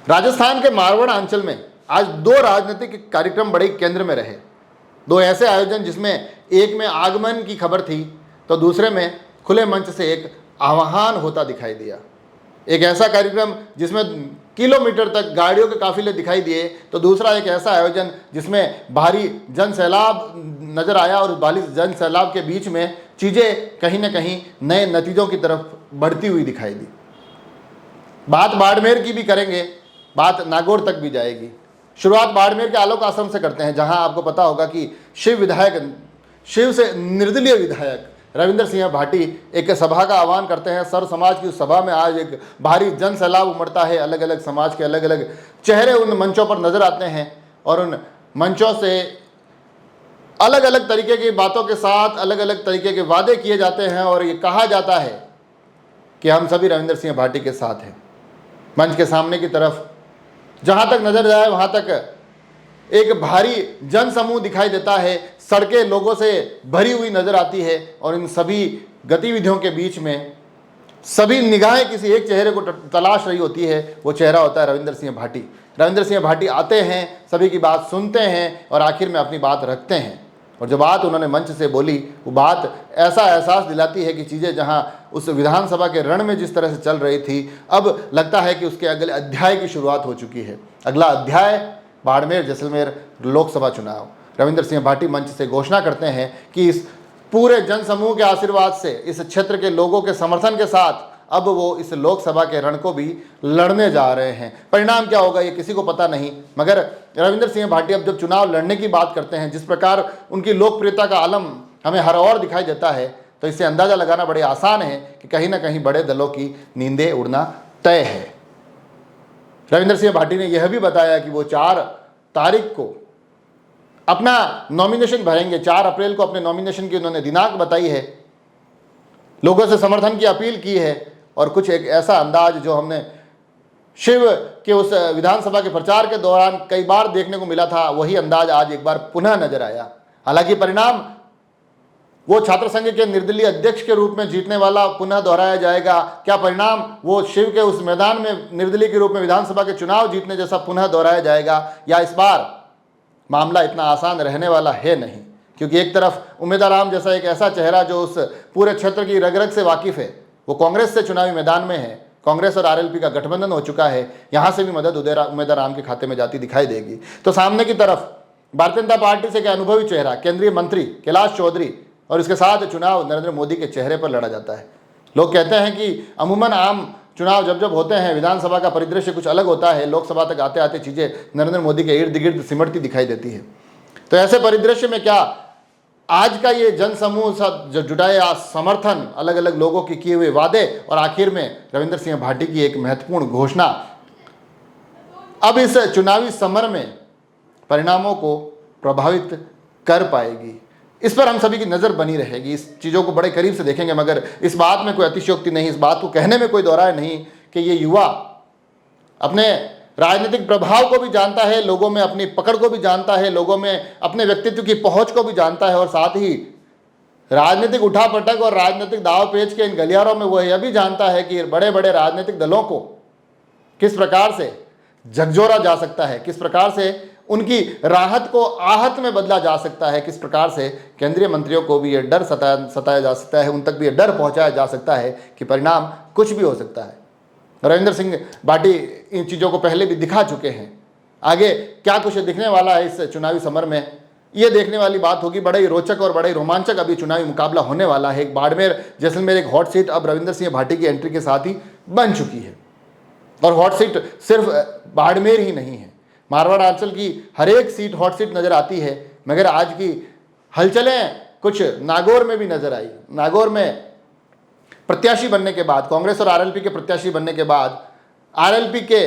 राजस्थान के मारवाड़ अंचल में आज दो राजनीतिक कार्यक्रम बड़े केंद्र में रहे। दो ऐसे आयोजन जिसमें एक में आगमन की खबर थी तो दूसरे में खुले मंच से एक आह्वान होता दिखाई दिया। एक ऐसा कार्यक्रम जिसमें किलोमीटर तक गाड़ियों के काफिले दिखाई दिए तो दूसरा एक ऐसा आयोजन जिसमें भारी जन सैलाब नजर आया और भारी जन सैलाब के बीच में चीजें कहीं ना कहीं नए नतीजों की तरफ बढ़ती हुई दिखाई दी। बात बाड़मेर की भी करेंगे, बात नागौर तक भी जाएगी। शुरुआत बाड़मेर के आलोक आश्रम से करते हैं, जहां आपको पता होगा कि शिव से निर्दलीय विधायक रविंद्र सिंह भाटी एक सभा का आह्वान करते हैं। सर्व समाज की उस सभा में आज एक भारी जन सैलाब उमड़ता है। अलग अलग समाज के अलग अलग चेहरे उन मंचों पर नजर आते हैं और उन मंचों से अलग अलग तरीके की बातों के साथ अलग अलग तरीके के वादे किए जाते हैं और ये कहा जाता है कि हम सभी रविंद्र सिंह भाटी के साथ हैं। मंच के सामने की तरफ जहां तक नजर जाए वहां तक एक भारी जन समूह दिखाई देता है। सड़कें लोगों से भरी हुई नजर आती है और इन सभी गतिविधियों के बीच में सभी निगाहें किसी एक चेहरे को तलाश रही होती है। वो चेहरा होता है रविंद्र सिंह भाटी। रविंद्र सिंह भाटी आते हैं, सभी की बात सुनते हैं और आखिर में अपनी बात रखते हैं। और जो बात उन्होंने मंच से बोली वो बात ऐसा एहसास दिलाती है कि चीज़ें जहां उस विधानसभा के रण में जिस तरह से चल रही थी, अब लगता है कि उसके अगले अध्याय की शुरुआत हो चुकी है। अगला अध्याय बाड़मेर जैसलमेर लोकसभा चुनाव। रविंद्र सिंह भाटी मंच से घोषणा करते हैं कि इस पूरे जन समूह के आशीर्वाद से, इस क्षेत्र के लोगों के समर्थन के साथ अब वो इस लोकसभा के रण को भी लड़ने जा रहे हैं। परिणाम क्या होगा ये किसी को पता नहीं, मगर रविंद्र सिंह भाटी अब जब चुनाव लड़ने की बात करते हैं, जिस प्रकार उनकी लोकप्रियता का आलम हमें हर ओर दिखाई देता है, तो इससे अंदाजा लगाना बड़े आसान है कि कहीं ना कहीं बड़े दलों की नींदें उड़ना तय है। रविंद्र सिंह भाटी ने यह भी बताया कि वो 4 तारीख को अपना नॉमिनेशन भरेंगे। 4 अप्रैल को अपने नॉमिनेशन की उन्होंने दिनांक बताई है, लोगों से समर्थन की अपील की है और कुछ एक ऐसा अंदाज जो हमने शिव के उस विधानसभा के प्रचार के दौरान कई बार देखने को मिला था, वही अंदाज आज एक बार पुनः नजर आया। हालांकि परिणाम वो छात्र संघ के निर्दलीय अध्यक्ष के रूप में जीतने वाला पुनः दोहराया जाएगा। क्या परिणाम वो शिव के उस मैदान में निर्दलीय के रूप में विधानसभा के चुनाव जीतने जैसा पुनः दोहराया जाएगा, या इस बार मामला इतना आसान रहने वाला है नहीं। क्योंकि एक तरफ उम्मीदवार राम जैसा एक ऐसा चेहरा जो उस पूरे क्षेत्र की रग रग से वाकिफ है, वो कांग्रेस से चुनावी मैदान में है। कांग्रेस और आरएलपी का गठबंधन हो चुका है, यहां से भी मदद उम्मीदवार राम के खाते में जाती दिखाई देगी। तो सामने की तरफ भारतीय जनता पार्टी से एक अनुभवी चेहरा केंद्रीय मंत्री कैलाश चौधरी और इसके साथ चुनाव नरेंद्र मोदी के चेहरे पर लड़ा जाता है। लोग कहते हैं कि अमूमन आम चुनाव जब जब होते हैं विधानसभा का परिदृश्य कुछ अलग होता है, लोकसभा तक आते आते चीजें नरेंद्र मोदी के इर्द गिर्द सिमटती दिखाई देती है। तो ऐसे परिदृश्य में क्या आज का ये जनसमूह जो जुटाए समर्थन, अलग अलग लोगों के किए हुए वादे और आखिर में रविंद्र सिंह भाटी की एक महत्वपूर्ण घोषणा अब इस चुनावी समर में परिणामों को प्रभावित कर पाएगी, इस पर हम सभी की नज़र बनी रहेगी। इस चीज़ों को बड़े करीब से देखेंगे, मगर इस बात में कोई अतिशयोक्ति नहीं, इस बात को कहने में कोई दोहराए नहीं कि ये युवा अपने राजनीतिक प्रभाव को भी जानता है, लोगों में अपनी पकड़ को भी जानता है, लोगों में अपने व्यक्तित्व की पहुंच को भी जानता है और साथ ही राजनीतिक उठापटक और राजनीतिक दाव पेच के इन गलियारों में वो यह भी जानता है कि बड़े बड़े राजनीतिक दलों को किस प्रकार से झकझोरा जा सकता है, किस प्रकार से उनकी राहत को आहत में बदला जा सकता है, किस प्रकार से केंद्रीय मंत्रियों को भी यह डर सताया जा सकता है, उन तक भी यह डर पहुंचाया जा सकता है कि परिणाम कुछ भी हो सकता है। रविंद्र सिंह भाटी इन चीज़ों को पहले भी दिखा चुके हैं। आगे क्या कुछ दिखने वाला है इस चुनावी समर में, ये देखने वाली बात होगी। बड़ा ही रोचक और बड़ा ही रोमांचक अभी चुनावी मुकाबला होने वाला है। एक बाड़मेर जैसलमेर एक हॉट सीट अब रविंद्र सिंह भाटी की एंट्री के साथ ही बन चुकी है। और हॉट सीट सिर्फ बाड़मेर ही नहीं है, मारवाड़ अंचल की हर एक सीट हॉट सीट नजर आती है। मगर आज की हलचलें कुछ नागौर में भी नजर आई। नागौर में प्रत्याशी बनने के बाद, कांग्रेस और आरएलपी के प्रत्याशी बनने के बाद, आरएलपी के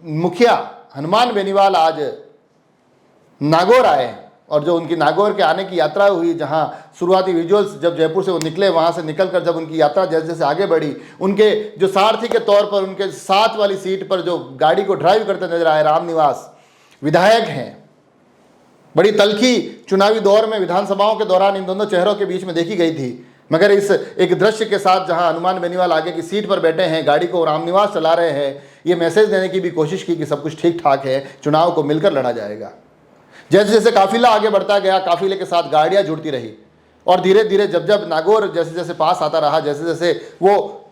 मुखिया हनुमान बेनीवाल आज नागौर आए और जो उनकी नागौर के आने की यात्रा हुई, जहां शुरुआती विजुअल्स जब जयपुर से वो निकले, वहां से निकलकर जब उनकी यात्रा जैसे जैसे आगे बढ़ी, उनके जो सारथी के तौर पर उनके साथ वाली सीट पर जो गाड़ी को ड्राइव करते नजर आए रामनिवास विधायक हैं। बड़ी तल्खी चुनावी दौर में विधानसभाओं के दौरान इन दोनों चेहरों के बीच में देखी गई थी। मगर इस एक दृश्य के साथ जहां हनुमान बेनीवाल आगे की सीट पर बैठे हैं, गाड़ी को रामनिवास चला रहे हैं, ये मैसेज देने की भी कोशिश की कि सब कुछ ठीक ठाक है, चुनाव को मिलकर लड़ा जाएगा। जैसे जैसे काफिला आगे बढ़ता गया, काफिले के साथ गाड़ियां जुड़ती रही और धीरे धीरे जब जब नागौर जैसे जैसे पास आता रहा, जैसे जैसे वो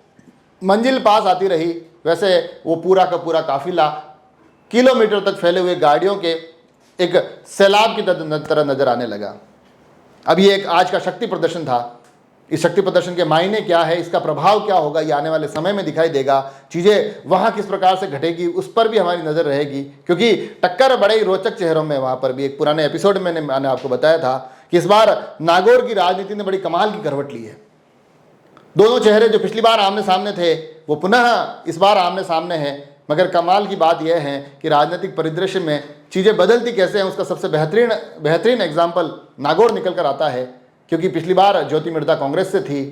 मंजिल पास आती रही, वैसे वो पूरा का पूरा काफिला किलोमीटर तक फैले हुए गाड़ियों के एक सैलाब की तरह नजर आने लगा। अब ये एक आज का शक्ति प्रदर्शन था। इस शक्ति प्रदर्शन के मायने क्या है, इसका प्रभाव क्या होगा, ये आने वाले समय में दिखाई देगा। चीज़ें वहाँ किस प्रकार से घटेगी उस पर भी हमारी नज़र रहेगी, क्योंकि टक्कर बड़े ही रोचक चेहरों में वहाँ पर भी। एक पुराने एपिसोड में मैंने आपको बताया था कि इस बार नागौर की राजनीति ने बड़ी कमाल की करवट ली है। दोनों चेहरे जो पिछली बार आमने सामने थे वो पुनः इस बार आमने सामने हैं, मगर कमाल की बात यह है कि राजनीतिक परिदृश्य में चीज़ें बदलती कैसे हैं उसका सबसे बेहतरीन एग्जाम्पल नागौर निकल कर आता है। क्योंकि पिछली बार ज्योति मिर्धा कांग्रेस से थी,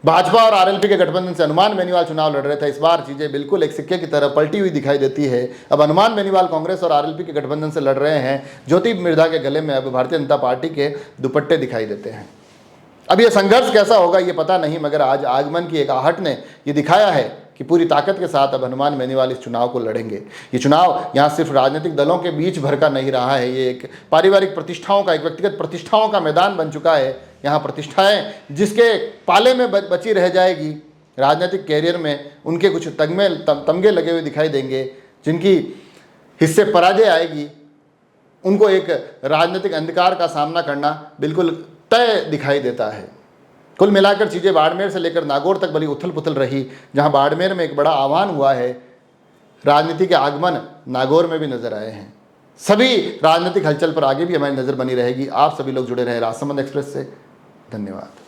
भाजपा और आरएलपी के गठबंधन से हनुमान बेनीवाल चुनाव लड़ रहे थे। इस बार चीज़ें बिल्कुल एक सिक्के की तरह पलटी हुई दिखाई देती है। अब हनुमान बेनीवाल कांग्रेस और आरएलपी के गठबंधन से लड़ रहे हैं, ज्योति मिर्धा के गले में अब भारतीय जनता पार्टी के दुपट्टे दिखाई देते हैं। अब ये संघर्ष कैसा होगा ये पता नहीं, मगर आज आगमन की एक आहट ने ये दिखाया है कि पूरी ताकत के साथ अब हनुमान बेनीवाल इस चुनाव को लड़ेंगे। ये चुनाव यहाँ सिर्फ राजनीतिक दलों के बीच भर का नहीं रहा है, ये एक पारिवारिक प्रतिष्ठाओं का, एक व्यक्तिगत प्रतिष्ठाओं का मैदान बन चुका है। यहाँ प्रतिष्ठाएं जिसके पाले में बची रह जाएगी, राजनीतिक कैरियर में उनके कुछ तमगे लगे हुए दिखाई देंगे। जिनकी हिस्से पराजय आएगी उनको एक राजनीतिक अंधकार का सामना करना बिल्कुल तय दिखाई देता है। कुल मिलाकर चीज़ें बाड़मेर से लेकर नागौर तक बड़ी उथल पुथल रही, जहां बाड़मेर में एक बड़ा आह्वान हुआ है, राजनीति के आगमन नागौर में भी नजर आए हैं। सभी राजनीतिक हलचल पर आगे भी हमारी नज़र बनी रहेगी। आप सभी लोग जुड़े रहे राजसमंद एक्सप्रेस से। धन्यवाद।